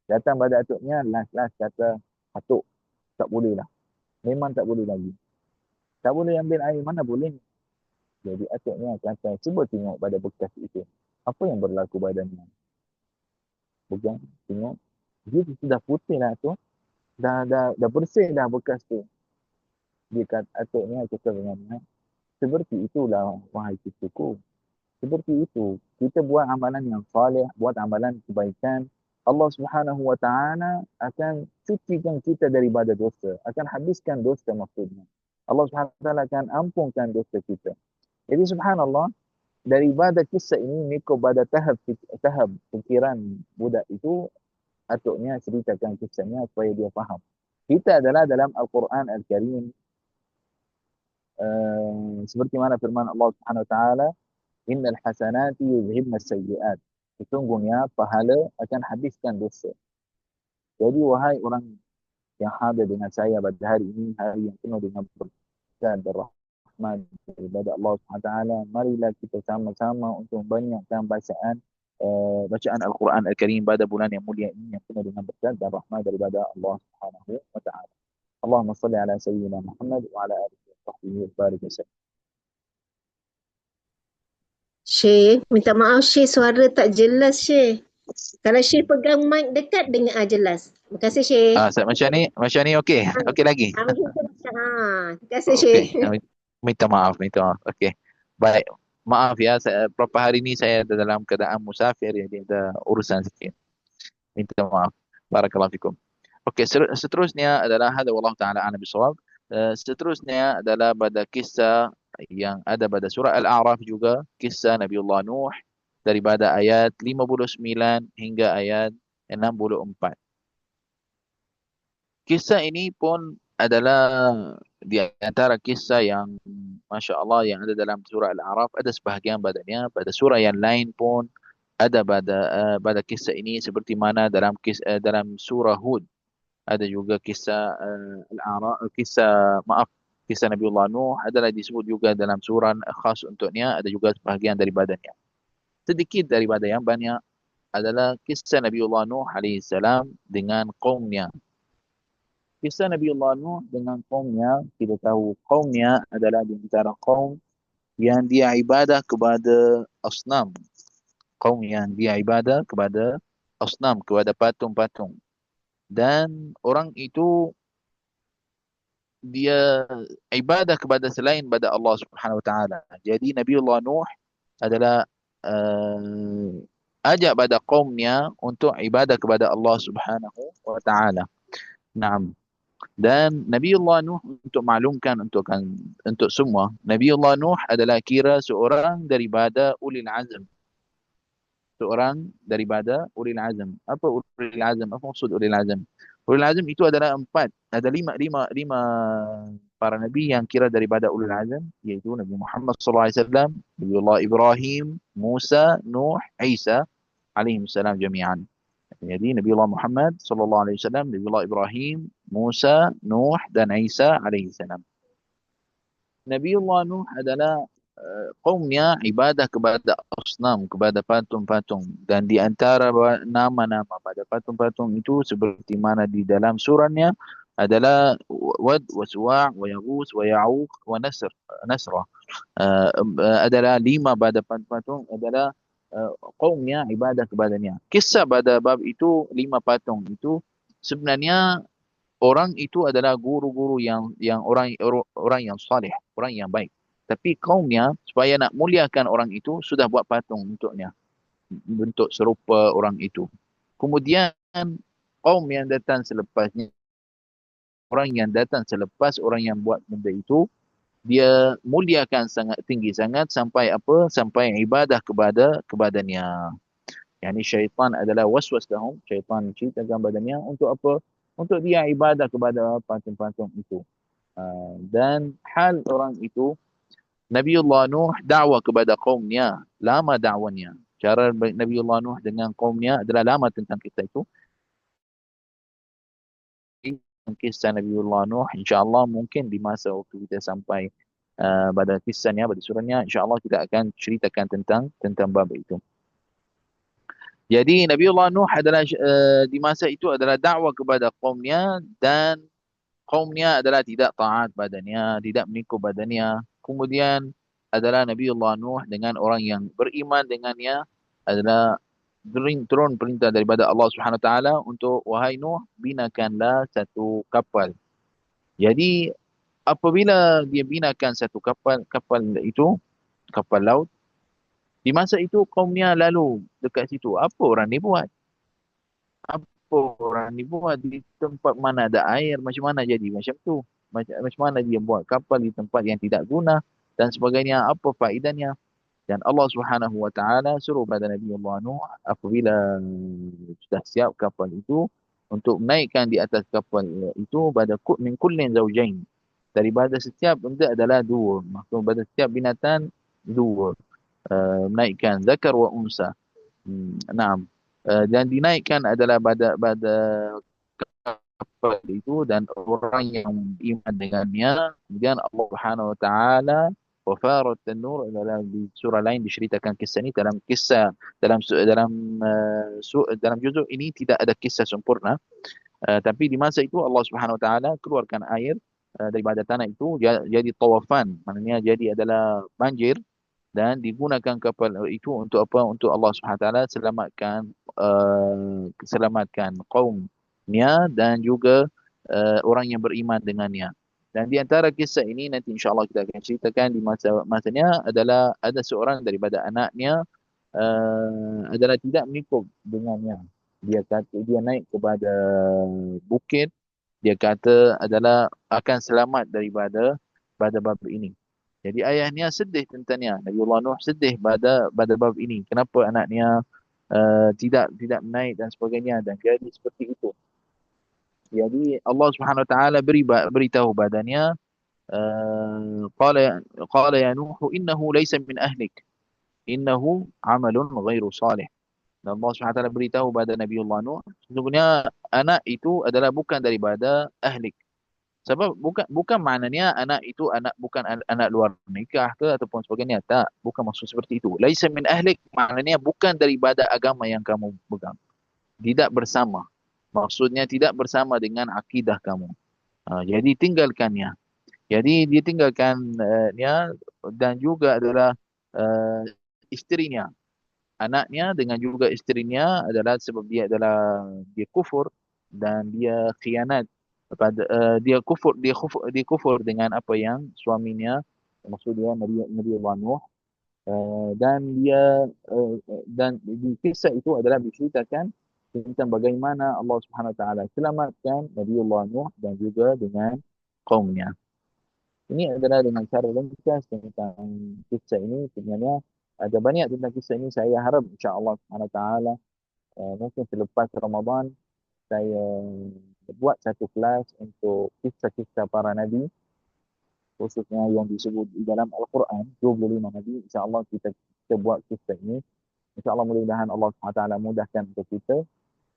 Datang pada atuknya, last kata, atuk, tak boleh lah. Memang tak boleh lagi. Tak boleh ambil air, mana boleh? Jadi atuknya kata, cuba tengok pada bekas itu. Apa yang berlaku badannya? Pegang, tengok. Dia sudah putih lah tu. Dah bersih dah bekas tu. Dia kata, atuknya cakap dengannya, seperti itulah wahai cucuku. Seperti itu. Kita buat amalan yang salih, buat amalan kebaikan. Allah Subhanahu Wa Taala akan cucikan kita daripada dosa. Akan habiskan dosa maksudnya. Allah Subhanahu Wa Taala akan ampunkan dosa kita. Jadi subhanallah, daripada kisah ini, mengikut pada tahap fikiran budak itu, atuknya ceritakan kisahnya supaya dia faham. Kita adalah dalam Al-Quran Al-Karim, seperti mana firman Allah Subhanahu Wa Taala, innal hasanati yuzhibna sayyi'at. Sesungguhnya pahala akan habiskan dosa. Jadi wahai orang yang hadir dengan saya pada hari ini, hari yang penuh dengan berkah dan rahmat, rahmat daripada Allah SWT. Marilah kita sama-sama untuk banyakkan bacaan Al-Quran Al-Karim pada bulan yang mulia ini yang penuh dengan berkat dan rahmat daripada Allah SWT. Allahumma salli ala sayyidina Muhammad wa ala alihi wa sahbihi wa barik wasallam. Syekh, minta maaf Syekh, suara tak jelas Syekh. Kalau Syekh pegang mic dekat dengar jelas. Terima kasih Syekh. Macam ni okey. Okey lagi. Terima kasih Okey. Syekh. Minta maaf. Okey. Baik. Maaf ya, beberapa hari ini saya dalam keadaan musafir, jadi ada urusan sikit. Minta maaf. Barakallahu fikum. Okey, seterusnya adalah hada wallahu taala a'lam bissawab. Seterusnya adalah pada kisah yang ada pada surah Al-A'raf juga, kisah Nabiullah Nuh daripada ayat 59 hingga ayat 64. Kisah ini pun adalah di antara kisah yang Masya Allah yang ada dalam surah Al-A'raf. Ada sebahagian badannya pada surah yang lain pun ada pada kisah ini, seperti mana dalam surah Hud ada juga kisah Al-A'raf, kisah Nabiullah Nuh adalah disebut juga dalam surah khas untuknya, ada juga sebahagian daripadanya. Sedikit daripada yang banyak adalah kisah Nabiullah Nuh alaihissalam dengan kaumnya. Kisah Nabiullah Nuh dengan kaumnya, kita tahu kaumnya adalah di antara kaum yang dia ibadah kepada asnam. Kaum yang dia ibadah kepada asnam, kepada patung-patung. Dan orang itu dia ibadah kepada selain pada Allah Subhanahu Wa Taala. Jadi Nabiullah Nuh adalah ajak pada kaumnya untuk ibadah kepada Allah Subhanahu Wa Taala. Naam. Dan Nabiullah Nuh, untuk maklumkan untuk semua, Nabiullah Nuh adalah kira seorang daripada ulil azm. Seorang daripada ulil azm. Apa ulil azm? Apa maksud ulil azm? Ulil azm itu adalah 4. Ada lima para nabi yang kira daripada ulil azm, iaitu Nabi Muhammad SAW, Nabiullah Ibrahim, Musa, Nuh, Isa alaihissalam jami'an. Jadi Nabiullah Muhammad SAW, Nabiullah Ibrahim, Musa, Nuh dan Isa alaihissalam. Nabiullah Nuh adalah kaumnya ibadah kepada asnam, kepada patung-patung. Dan di antara nama-nama pada patung-patung itu seperti mana di dalam surahnya adalah Wad, wa Suwa', wa Yaghus, wa Ya'uq, wa Nasra. Adalah 5 pada patung-patung adalah kaumnya ibadah kepadanya. Kisah pada bab itu 5 patung itu sebenarnya orang itu adalah guru-guru yang orang yang saleh, orang yang baik. Tapi kaumnya supaya nak muliakan orang itu sudah buat patung untuknya, bentuk serupa orang itu. Kemudian kaum yang datang selepasnya, orang yang datang selepas orang yang buat benda itu, dia muliakan sangat tinggi sangat sampai apa? Sampai ibadah kepadanya. Yani syaitan adalah waswas lahum, syaitan ceritakan badannya untuk apa? Untuk dia ibadah kepada patung-patung itu. Dan hal orang itu, Nabiullah Nuh dakwah kepada kaumnya, lama dakwanya. Cara Nabiullah Nuh dengan kaumnya adalah lama tentang kisah itu. Kisah Nabiullah Nuh, insyaAllah mungkin di masa waktu kita sampai pada kisahnya, pada surahnya, insyaAllah kita akan ceritakan tentang bab itu. Jadi Nabiullah Nuh adalah di masa itu adalah dakwah kepada kaumnya, dan kaumnya adalah tidak taat badannya, tidak mengikut badannya. Kemudian adalah Nabiullah Nuh dengan orang yang beriman dengannya adalah turun perintah daripada Allah Subhanahu Wa Taala untuk, wahai Nuh, binakanlah satu kapal. Jadi apabila dia binakan satu kapal itu kapal laut, di masa itu kaumnya lalu dekat situ. Apa orang ni buat? Orang ni buat di tempat mana ada air, macam mana jadi macam tu? Macam mana dia buat kapal di tempat yang tidak guna dan sebagainya? Apa faedahnya? Dan Allah Subhanahu Wa Taala suruh pada Nabi Allah Nuh, apabila sudah siap kapal itu, untuk menaikkan di atas kapal itu pada min kullin zawjain, daripada setiap benda adalah 2. Maksud pada setiap binatang 2. Menaikkan zakar wa unsa. Naam. Dan dinaikkan adalah pada kapal kapal itu dan orang yang beriman dengannya. Kemudian Allah Subhanahu Wa Taala Wafarat An-Nur adalah di surah lain diceritakan kisah ini dalam kisah dalam juzuk ini tidak ada kisah sempurna. Tapi di masa itu Allah Subhanahu Wa Taala keluarkan air daripada tanah itu jadi tawafan, maknanya jadi adalah banjir dan digunakan kapal itu untuk apa? Untuk Allah Subhanahu Wa Taala selamatkan kaumnya dan juga orang yang beriman dengannya. Dan di antara kisah ini nanti insya-Allah kita akan ceritakan di masanya adalah ada seorang daripada anaknya adalah tidak mengikut dengannya. Dia kata dia naik kepada bukit, dia kata adalah akan selamat daripada pada bab ini. Jadi ayahnya sedih tentangnya. Nabiullah Nuh sedih pada bab ini. Kenapa anaknya tidak naik dan sebagainya dan jadi seperti itu. Jadi Allah Subhanahu Wa Taala beritahu badannya qala ya Nuh innahu laysa min ahlik innahu amalun ghairu salih. Dan Allah Subhanahu Wa Taala beritahu pada Nabiullah Nuh sesungguhnya anak itu adalah bukan daripada ahlik. Sebab bukan maknanya anak itu bukan anak luar nikah ke ataupun sebagainya. Tak, bukan maksud seperti itu. Laisa min ahlik maknanya bukan daripada agama yang kamu pegang. Tidak bersama. Maksudnya tidak bersama dengan akidah kamu. Jadi tinggalkannya. Jadi dia tinggalkannya dan juga adalah uh, isterinya. Anaknya dengan juga isterinya adalah sebab dia kufur dan dia khianat kepada dia kufur dengan apa yang suaminya maksud dia Nabi Allah Nuh dan di kisah itu adalah diceritakan tentang bagaimana Allah Subhanahu Wa Taala selamatkan Nabi Allah Nuh dan juga dengan kaumnya. Ini adalah dengan cara ringkas tentang kisah ini. Sebenarnya ada banyak tentang kisah ini. Saya harap insya-Allah Subhanahu Wa Taala mungkin selepas Ramadan saya buat satu kelas untuk kisah-kisah para nabi khususnya yang disebut di dalam Al-Quran 25 nabi. Insya-Allah kita buat kisah ini. Insya-Allah mudah-mudahan Allah SWT mudahkan untuk kita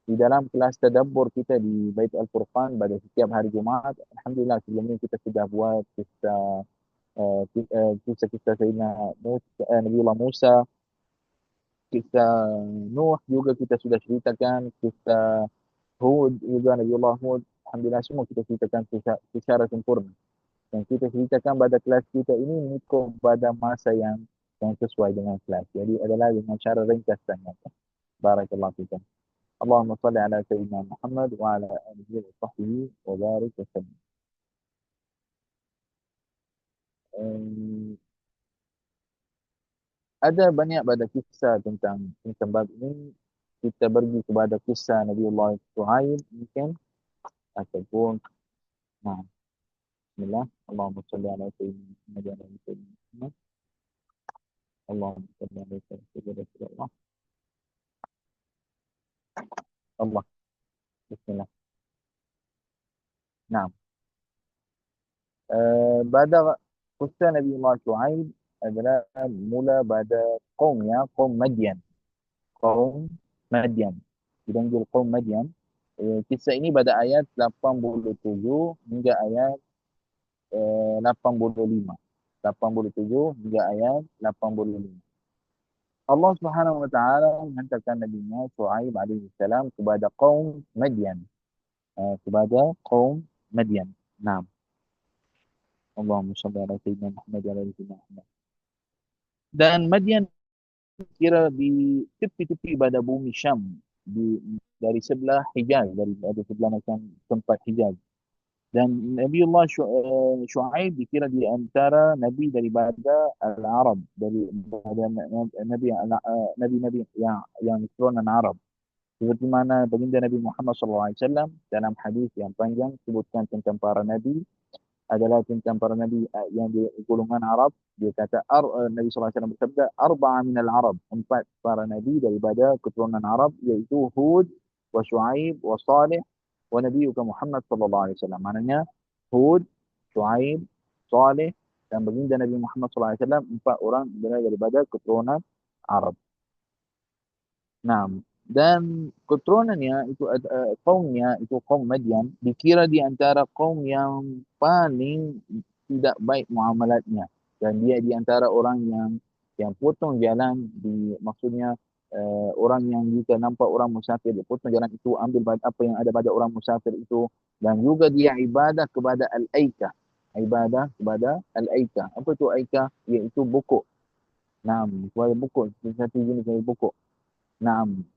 di dalam kelas tadabbur kita di Bait Al-Furqan pada setiap hari Jumaat. Alhamdulillah sebelum ini kita sudah buat kisah-kisah Sayyidina Nabiullah Musa, kisah Nuh juga kita sudah ceritakan, kisah Hud juga Nabiullah Hud. Alhamdulillah semua kita ceritakan secara sempurna. Dan kita ceritakan pada kelas kita ini mengikut pada masa yang sesuai dengan kelas. Jadi adalah dengan cara ringkas saja. Barakallahu fikum. Allahumma salli ala Sayyidina Muhammad wa ala alihi wa sahbihi wa barik wa sallam. Ada banyak pada kisah tentang bab ini. Kita pergi kepada kisah Nabiullah Shu'aib mungkin ataupun nah, bismillah. Allahumma salli ala Sayyidina Muhammad wa ala ali Sayyidina Muhammad. Allahumma salli ala Sayyidina Muhammad. Allah. Bismillah. Nah, pada kisah Nabiullah Shu'aib adalah mula pada kaumnya, kaum Madian. Kaum Madian. Dipanggil kaum Madian. Kisah ini pada ayat 87 hingga ayat 85. 87 hingga ayat 85. Allah Subhanahu Wa Taala menghantarkan Nabi-Nya Shu'aib alaihi salam kepada kaum Madian. Kepada kaum Madian. Naam. Allahumma shalli ala sayyidina Muhammad wa ala ali sayyidina Muhammad. Dan Madian kira di tepi-tepi pada bumi Syam dari sebelah Hijaz, dari sebelah macam tempat Hijaz. Dan Nabiullah Shu'aib dikira di antara nabi daripada Al-Arab, daripada nabi-nabi yang keturunan Arab. Seperti mana baginda Nabi Muhammad SAW dalam hadis yang panjang sebutkan tentang para nabi adalah tentang para nabi yang di golongan Arab. Dia kata Nabi SAW bersabda arba'a minal Arab, 4 para nabi daripada keturunan Arab iaitu Hud wa Shu'aib wa Salih wa nabiyuka Muhammad sallallahu alaihi wasallam. Maknanya Hud, Shu'aib, Salih dan baginda Nabi Muhammad sallallahu alaihi wasallam 4 orang daripada keturunan Arab. Nah, Dan keturunannya itu kaumnya itu kaum Madian dikira di antara kaum yang paling tidak baik muamalatnya, dan dia di antara orang yang potong jalan, maksudnya orang yang jika nampak orang musafir dia potong jalan itu, ambil apa yang ada pada orang musafir itu. Dan juga dia ibadah kepada al-aikah, ibadah kepada al-aikah. Apa itu aikah? Iaitu bukuk. Nah, suara bukuk, satu jenis suara bukuk. Naam.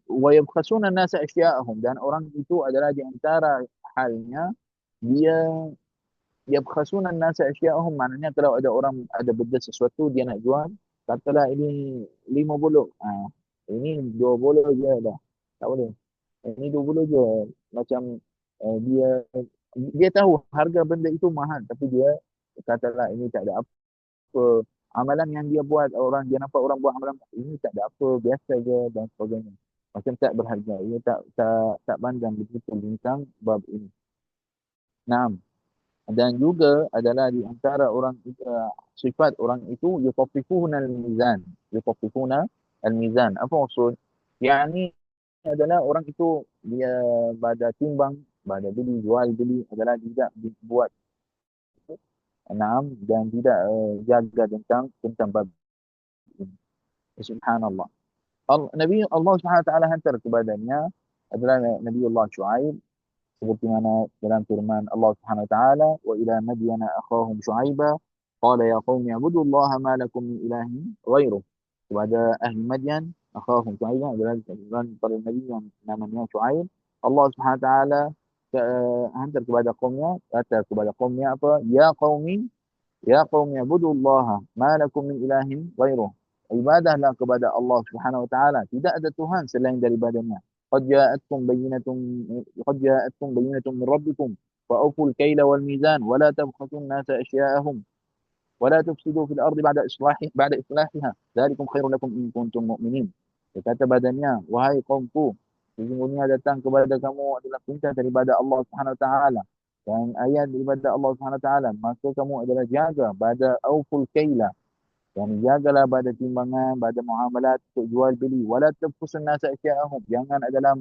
Wa yabkhasuna an-nasa ashya'ahum, dan orang itu adalah di antara halnya dia yabkhasuna an-nasa ashya'ahum, maknanya kalau ada orang ada benda sesuatu dia nak jual, katalah ini 50. Ini 20 je dah. Tak boleh. Ini 20 je. Macam dia tahu harga benda itu mahal, tapi dia katalah ini tak ada apa, amalan yang dia buat, orang dia nampak orang buat amalan ini tak ada apa, biasa je dan sebagainya, macam tak berharga. Ia tak pandang betul tentang bab ini. Nah, dan juga adalah di antara orang sifat orang itu yutaffifuna al-mizan. Yutaffifuna al-mizan apa maksud? Yang ini adalah orang itu dia pada timbang, pada beli jual beli adalah tidak dibuat dan tidak jaga tentang bab ini. Subhanallah. Nabi Allah Subhanahu Wa Taala hantar kepadanya adalah Nabi Allah Shu'aib, seperti mana dalam firman Allah Subhanahu Wa Taala, wa ila madyana akhahum Shu'aiba qala ya qaumi ibudullaha ma lakum min ilahin ghairuh. Kepada ahli Madyan akhahum Shu'aiba adalah para nabi yang namanya Shu'aib. Allah Subhanahu Wa Taala hantar kepada kaumnya, kata kepada kaumnya apa? Ya qaumi ibudullaha ma lakum min ilahin ghairuh. Ibadahlah kepada Allah Subhanahu wa taala, tidak ada tuhan selain daripadanya. Qad ja'atkum bayyinatun min rabbikum fa awful kayla wal mizan wa la tabkhasun nasa asya'ahum wa la tufsidu fil ardi ba'da islahiha. Dzalikum khairun lakum in kuntum mu'minin. Dia kata badannya, wahai kaumku, sesungguhnya datang kepada kamu adalah perintah daripada Allah Subhanahu wa taala dan ayat daripada Allah Subhanahu wa taala, maka kamu adalah jaga pada auful kaila, yang jagalah pada timbangan, pada muamalat untuk jual beli. Wala tafkusun nasa asya'ahum, jangan adalah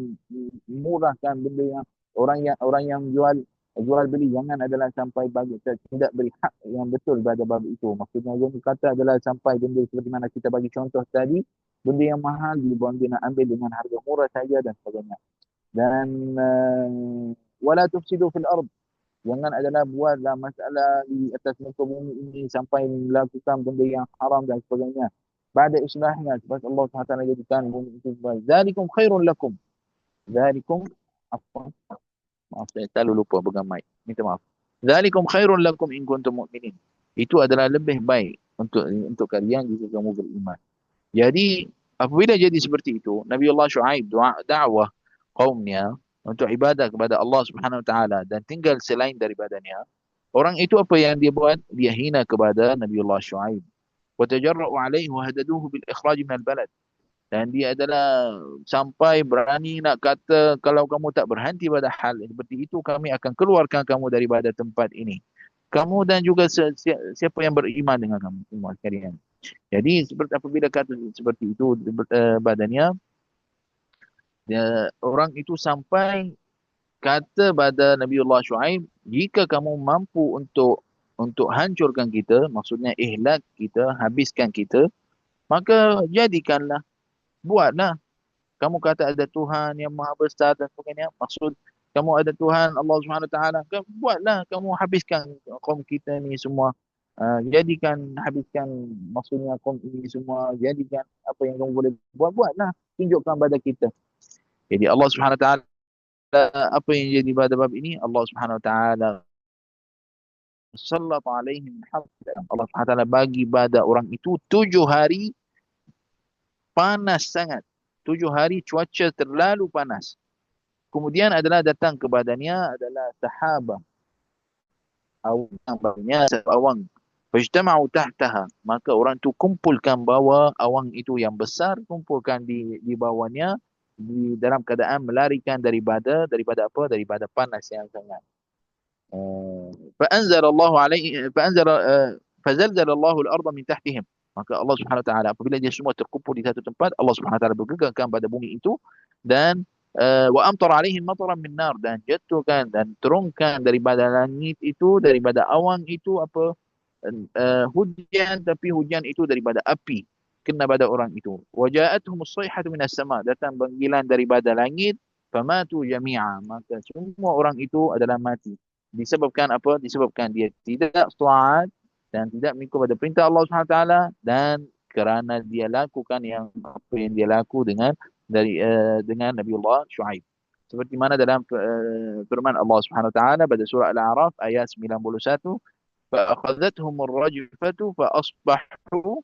murahkan benda yang orang yang jual beli, jangan adalah sampai bagi tidak beri hak yang betul pada bab itu. Maksudnya yang kata adalah sampai benda seperti mana kita bagi contoh tadi, benda yang mahal dia nak ambil dengan harga murah saja dan sebagainya. Dan wala tufsidu fil ard, jangan adalah buatlah masalah di atas muka bumi ini sampai melakukan benda yang haram dan sebagainya. Pada islahnya, sebab Allah SWT jadikan bumi itu baik. Zalikum khairun lakum. Zalikum, apa? Maaf, saya terlalu lupa pegang mic. Minta maaf. Zalikum khairun lakum in kuntum mu'minin. Itu adalah lebih baik untuk kalian jika kamu beriman. Jadi, apabila jadi seperti itu, Nabi Allah Shu'aib dakwah kaumnya untuk ibadah kepada Allah Subhanahu Wa Taala dan tinggal selain daripadanya, orang itu apa yang dia buat? Dia hina kepada Nabi Allah Shu'aib. Wa tajarra'u alaihi wa hadaduhu bil ikhraj min al balad. Dan dia adalah sampai berani nak kata, kalau kamu tak berhenti pada hal seperti itu, kami akan keluarkan kamu daripada tempat ini. Kamu dan juga siapa yang beriman dengan kamu semua sekalian. Jadi seperti apabila kata seperti itu badannya, orang itu sampai kata pada Nabiullah Shu'aib, jika kamu mampu untuk hancurkan kita, maksudnya ihlak kita, habiskan kita, maka jadikanlah, buatlah. Kamu kata ada Tuhan yang maha besar dan sebagainya, maksud kamu ada Tuhan Allah Subhanahu Wa Taala, buatlah kamu habiskan kaum kita ni semua. Habiskan, maksudnya kaum ini semua, jadikan apa yang kamu boleh buatlah, tunjukkan pada kita. Jadi Allah Subhanahu Wa Taala, apa yang jadi pada bab ini, Allah Subhanahu Wa Taala sallat alaihim Allah Subhanahu Wa Taala bagi pada orang itu 7 hari panas sangat. 7 hari cuaca terlalu panas. Kemudian adalah datang kepadanya adalah sahabah, awang. Fajtama'u tahtaha, maka orang tu kumpulkan bawah awang itu yang besar, kumpulkan di bawahnya, di dalam keadaan melarikan daripada apa? Daripada panas yang sangat. Fazalzalallahu al-ardha min tahtihim. Maka Allah Subhanahu Wa Taala apabila dia semua terkumpul di satu tempat, Allah Subhanahu Wa Taala bergegakkan pada bumi itu dan wa amtar alaihim mataran min nar, dan jatuhkan dan turunkan daripada langit itu, daripada awan itu apa, hujan, tapi hujan itu daripada api kena pada orang itu. Waja'atuhum as-sayhatu minas sama, datang panggilan daripada langit, famatu jami'a, maka semua orang itu adalah mati. Disebabkan apa? Disebabkan dia tidak taat dan tidak mengikut pada perintah Allah Subhanahu Wa Taala, dan kerana dia lakukan yang apa yang dia laku dengan Nabiullah Shu'aib. Seperti mana dalam firman Allah Subhanahu Wa Taala pada surah Al-A'raf ayat 91, فأخذتهم الرجفة فأصبحوا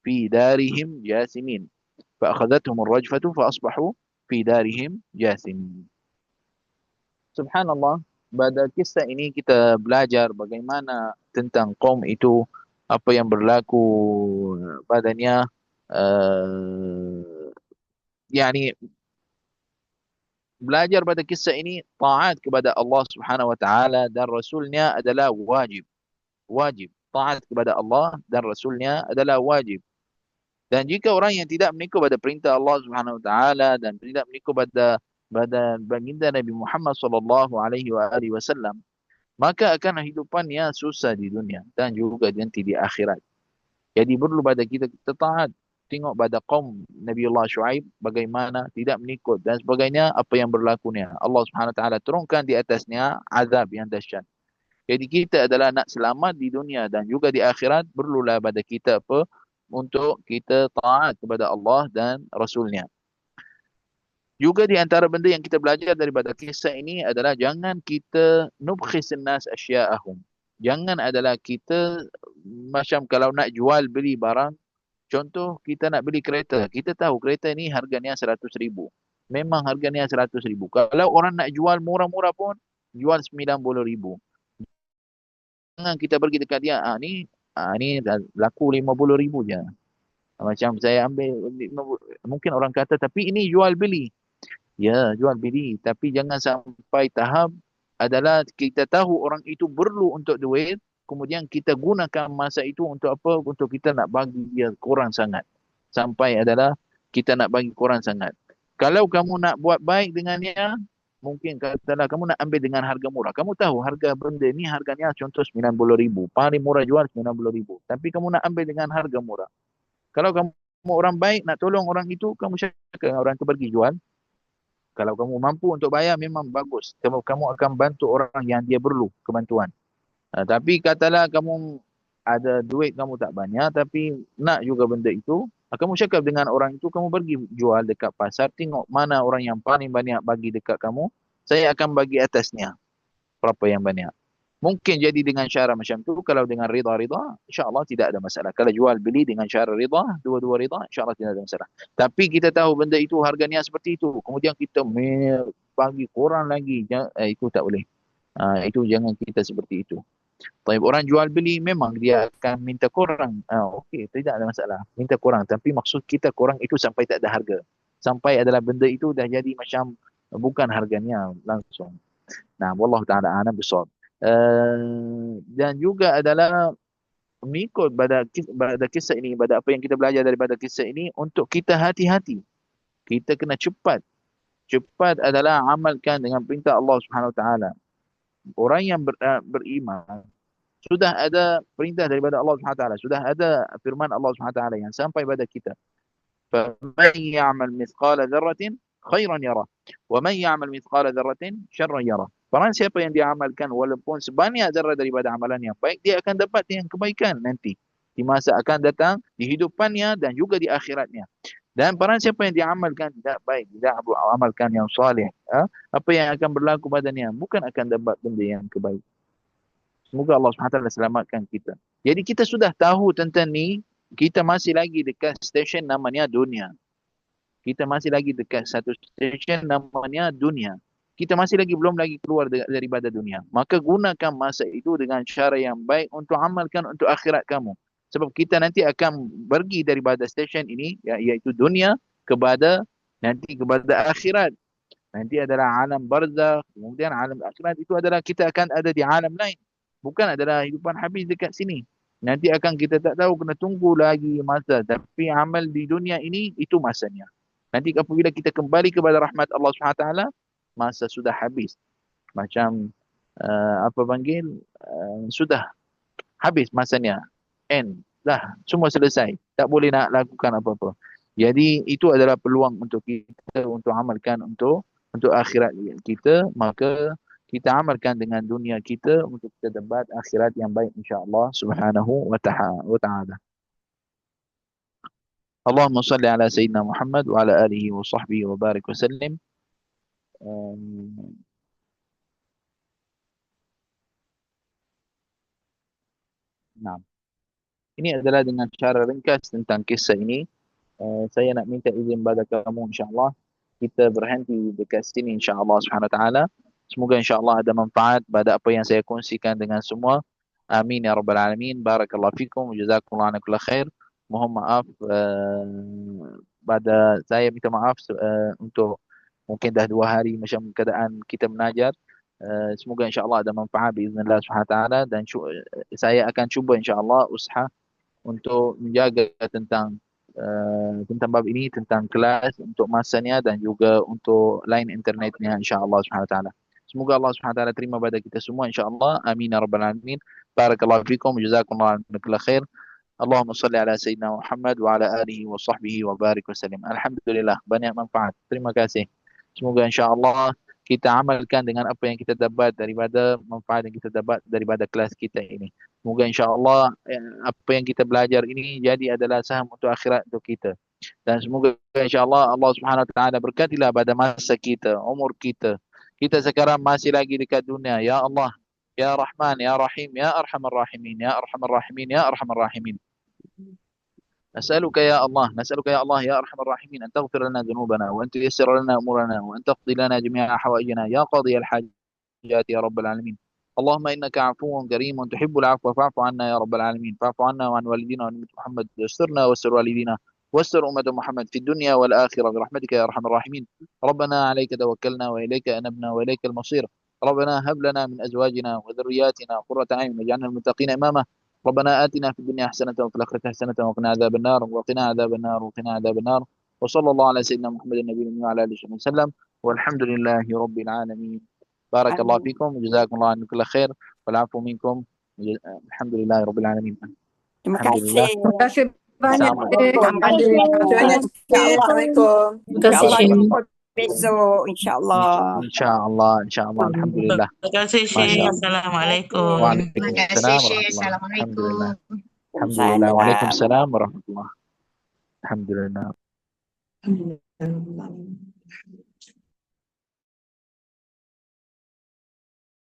في دارهم جاثمين. فأخذتهم الرجفة فأصبحوا في دارهم جاثمين. Subhanallah, pada kisah ini kita belajar bagaimana tentang kaum itu, apa yang berlaku padanya. Yani belajar pada kisah ini, taat kepada Allah Subhanahu Wa Taala dan Rasulnya adalah wajib. Wajib. Taat kepada Allah dan Rasulnya adalah wajib. Dan jika orang yang tidak mengikut pada perintah Allah Subhanahu Wa Taala dan tidak mengikut pada baginda Nabi Muhammad sallallahu alaihi wasallam, maka akan hidupannya susah di dunia dan juga nanti di akhirat. Jadi perlu pada kita taat. Tengok pada kaum Nabiullah Shu'aib bagaimana tidak mengikut dan sebagainya, apa yang berlakunya. Allah Subhanahu Wa Taala turunkan di atasnya azab yang dahsyat. Jadi kita adalah nak selamat di dunia dan juga di akhirat, perlulah pada kita apa? Untuk kita taat kepada Allah dan Rasulnya. Juga di antara benda yang kita belajar daripada kisah ini adalah jangan kita nubkhis nas asya'ahum. Jangan adalah kita macam kalau nak jual beli barang. Contoh, kita nak beli kereta. Kita tahu kereta ni harganya 100,000. Memang harganya 100,000. Kalau orang nak jual murah-murah pun, jual 90,000. Jangan kita pergi dekat dia, ni laku 50,000 je. Macam saya ambil, mungkin orang kata, tapi ini jual beli. Ya, jual beli. Tapi jangan sampai tahap adalah kita tahu orang itu perlu untuk duit, kemudian kita gunakan masa itu untuk apa? Untuk kita nak bagi dia kurang sangat. Sampai adalah kita nak bagi kurang sangat. Kalau kamu nak buat baik dengannya, mungkin katalah kamu nak ambil dengan harga murah. Kamu tahu harga benda ni harganya contoh 90,000. Paling murah jual 90,000. Tapi kamu nak ambil dengan harga murah. Kalau kamu orang baik nak tolong orang itu, kamu cakap orang itu pergi jual. Kalau kamu mampu untuk bayar memang bagus. Kamu akan bantu orang yang dia perlu kebantuan. Tapi katalah kamu ada duit, kamu tak banyak, tapi nak juga benda itu, kamu cakap dengan orang itu, kamu pergi jual dekat pasar, tengok mana orang yang paling banyak bagi dekat kamu, saya akan bagi atasnya berapa yang banyak. Mungkin jadi dengan cara macam tu. Kalau dengan rida-rida, insyaAllah tidak ada masalah. Kalau jual beli dengan cara rida, dua-dua rida, insyaAllah tidak ada masalah. Tapi kita tahu benda itu harganya seperti itu, kemudian kita bagi kurang lagi, itu tak boleh. Itu jangan kita seperti itu. Tapi orang jual beli memang dia akan minta kurang. Okey, tidak ada masalah. Minta kurang. Tapi maksud kita kurang itu sampai tak ada harga. Sampai adalah benda itu dah jadi macam bukan harganya langsung. Nah, wallahu ta'ala a'lam bissawab. Dan juga adalah mengikut pada kisah ini, pada apa yang kita belajar daripada kisah ini, untuk kita hati-hati. Kita kena cepat. Cepat adalah amalkan dengan perintah Allah Subhanahu Wa Taala. Orang yang beriman, sudah ada perintah daripada Allah Subhanahu Wa Taala, sudah ada firman Allah Subhanahu Wa Taala yang sampai pada kita. فَمَنْ يَعْمَلْ مِثْقَالَ ذَرَّةٍ خَيْرًا يَرَهُ وَمَنْ يَعْمَلْ مِثْقَالَ ذَرَّةٍ شَرًّا يَرَهُ. Barang siapa yang diamalkan walaupun sebanyak zarah daripada amalan yang baik, dia akan dapat yang kebaikan nanti di masa akan datang, di hidupannya dan juga di akhiratnya. Dan barang siapa yang diamalkan tidak baik, tidak amalkan yang soleh, apa yang akan berlaku padanya? Bukan akan dapat benda yang kebaikan. Semoga Allah SWT selamatkan kita. Jadi kita sudah tahu tentang ni, kita masih lagi dekat stesen namanya dunia. Kita masih lagi dekat satu stesen namanya dunia. Kita masih lagi belum lagi keluar daripada dunia. Maka gunakan masa itu dengan cara yang baik untuk amalkan untuk akhirat kamu. Sebab kita nanti akan pergi daripada stesen ini, iaitu dunia, kepada akhirat. Nanti adalah alam barzakh, kemudian alam akhirat itu adalah kita akan ada di alam lain. Bukan adalah hidupan habis dekat sini. Nanti akan kita tak tahu, kena tunggu lagi masa. Tapi amal di dunia ini itu masanya. Nanti apabila kita kembali kepada rahmat Allah SWT, masa sudah habis. Macam apa panggil, sudah habis masanya. End. Dah, semua selesai. Tak boleh nak lakukan apa-apa. Jadi itu adalah peluang untuk kita untuk amalkan untuk akhirat kita. Maka kita amalkan dengan dunia kita untuk kita dapat akhirat yang baik insya-Allah Subhanahu wa ta'ala. Allahumma salli ala sayyidina Muhammad wa ala alihi wa sahbihi wa barik wa sallim. Nah, ini adalah dengan cara ringkas tentang kisah ini. Saya nak minta izin pada kamu insya-Allah kita berhenti dekat sini insya-Allah Subhanahu wa taala. Semoga insya-Allah ada manfaat pada apa yang saya kongsikan dengan semua. Amin ya rabbal alamin. Barakallahu fikum wa jazakumullahu ana kulla khair. Mohon maaf pada saya minta maaf untuk mungkin dah 2 hari macam keadaan kita mengajar. Semoga insya-Allah ada manfaat biiznillah Subhanahu wa taala dan saya akan cuba insya-Allah usaha untuk menjaga tentang bab ini, tentang kelas untuk masanya dan juga untuk line internetnya insya-Allah Subhanahu wa taala. Semoga Allah Subhanahu wa taala terima pada kita semua insya-Allah. Amin ya rabbal alamin. Barakallahu fikum jazakumullahu khairan khair. Allahumma salli ala sayyidina Muhammad wa ala alihi wa sahbihi wa barik wa sallim. Alhamdulillah, banyak manfaat. Terima kasih. Semoga insya-Allah kita amalkan dengan apa yang kita dapat daripada manfaat yang kita dapat daripada kelas kita ini. Semoga insya-Allah apa yang kita belajar ini jadi adalah saham untuk akhirat untuk kita. Dan semoga insya-Allah Allah Subhanahu wa taala berkatilah pada masa kita, umur kita. Kita sekarang masih lagi dekat dunia. Ya Allah, Ya Rahman, Ya Rahim, Ya Arhamar Rahimin, Ya Arhamar Rahimin, Ya Arhamar Rahimin. نسألك يا الله يا أرحم الراحمين أن تغفر لنا ذنوبنا وأن تيسر لنا أمورنا وأن تقضي لنا جميع حوائجنا يا قاضي الحاجات يا رب العالمين. اللهم إنك عفو كريم تحب العفو فاعف عنا يا رب العالمين. فاعف عنا وعن والدينا وعن أمة محمد. يسرنا واستر والدينا واستر أمة محمد في الدنيا والآخرة برحمتك يا أرحم الراحمين. ربنا عليك توكلنا وإليك أنبنا وإليك المصير. ربنا هب لنا من أزواجنا وذرياتنا قرة أعين واجعلنا المتقين إماما. ربنا آتنا في الدنيا حسنة وفي الآخرة حسنة وقنا عذاب النار وقنا عذاب النار وقنا عذاب النار. وصلى الله على سيدنا محمد النبي وعلى آله وسلم والحمد لله رب العالمين. بارك الله فيكم وجزاكم الله عن كل خير والعفو منكم. الحمد لله رب العالمين. Terima الحمد لله. kasih. Terima kasih banyak. Assalamualaikum. Terima kasih, InsyaAllah Syekh. jumpa besok. InsyaAllah. InsyaAllah. Alhamdulillah. Terima kasih Syekh. Masya Allah. Assalamualaikum. Terima kasih, Waalaikumsalam Syekh. warahmatullahi. Assalamualaikum. Alhamdulillah. Waalaikumsalam warahmatullahi. Alhamdulillah. Alhamdulillah.